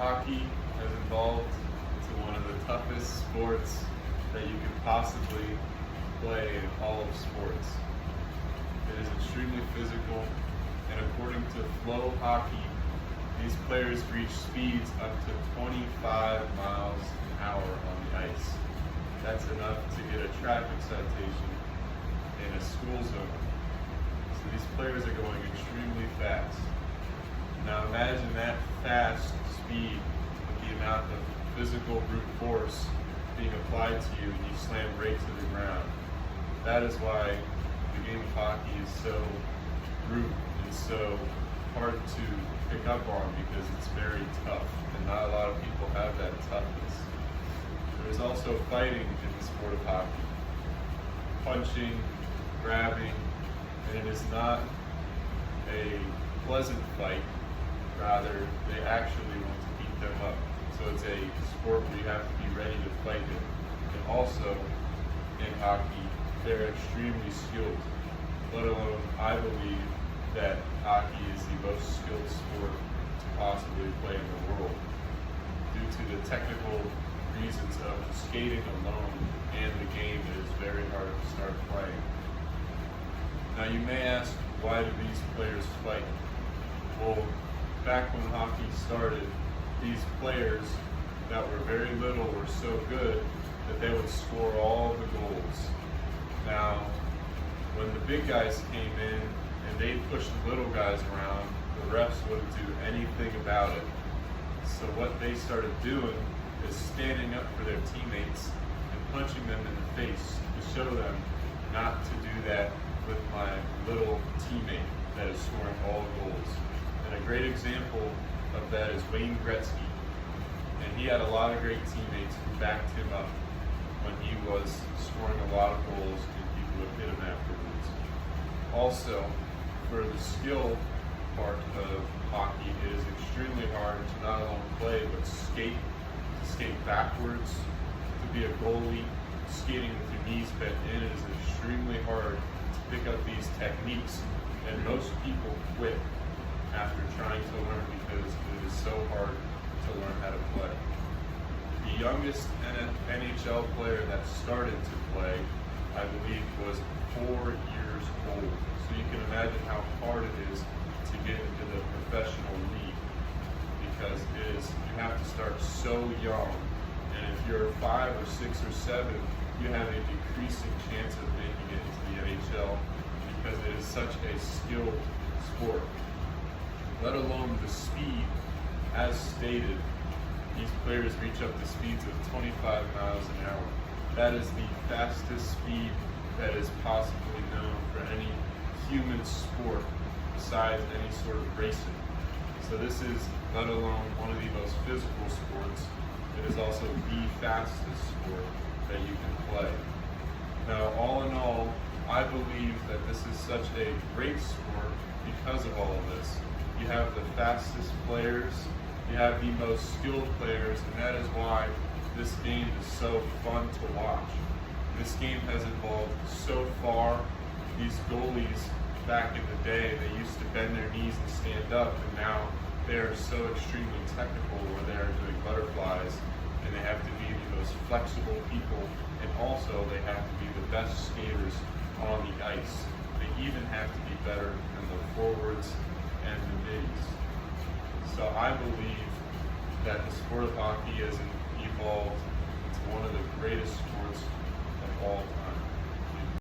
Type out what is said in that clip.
hockey has evolved into one of the toughest sports that you could possibly play in all of sports. It is extremely physical, and according to Flow Hockey, these players reach speeds up to 25 miles an hour on the ice. That's enough to get a traffic citation in a school zone. So these players are going extremely fast. Now imagine that fast speed with the amount of physical brute force being applied to you and you slam right to the ground. That is why the game of hockey is so brute and so hard to pick up on, because it's very tough and not a lot of people have that toughness. There is also fighting in the sport of hockey. Punching, grabbing, and it is not a pleasant fight. Rather, they actually want to beat them up. So it's a sport where you have to be ready to fight it. And also, in hockey, they're extremely skilled. Let alone, I believe that hockey is the most skilled sport to possibly play in the world, due to the technical reasons of skating alone and the game. It is very hard to start playing. Now you may ask, why do these players fight? Well, back when hockey started, these players that were very little were so good that they would score all the goals. Now, when the big guys came in and they pushed the little guys around, the refs wouldn't do anything about it. So what they started doing is standing up for their teammates and punching them in the face to show them not to do that with my little teammate that is scoring all goals. And a great example of that is Wayne Gretzky. And he had a lot of great teammates who backed him up when he was scoring a lot of goals and people would hit him afterwards. Also, for the skill part of hockey, it is extremely hard to not only play but skate, to skate backwards, to be a goalie. Skating with your knees bent in is extremely hard to pick up these techniques, and most people quit after trying to learn because it is so hard to learn how to play. The youngest NHL player that started to play, I believe, was 4 years old. So you can imagine how hard it is to get into the professional league, because you have to start so young. And if you're 5 or 6 or 7, you have a decreasing chance of making it into the NHL, because it is such a skilled sport. Let alone the speed. As stated, these players reach up to speeds of 25 miles an hour. That is the fastest speed that is possibly known for any human sport besides any sort of racing. So this is, let alone one of the most physical sports, it is also the fastest sport that you can play. Now, all in all, I believe that this is such a great sport because of all of this. You have the fastest players, you have the most skilled players, and that is why this game is so fun to watch. This game has evolved so far. These goalies back in the day, they used to bend their knees and stand up, and now they are so extremely technical where they are doing butterflies, and they have to be the most flexible people, and also they have to be the best skaters on the ice. They even have to be better than the forwards and the mids. So I believe that the sport of hockey has evolved into one of the greatest sports of all time.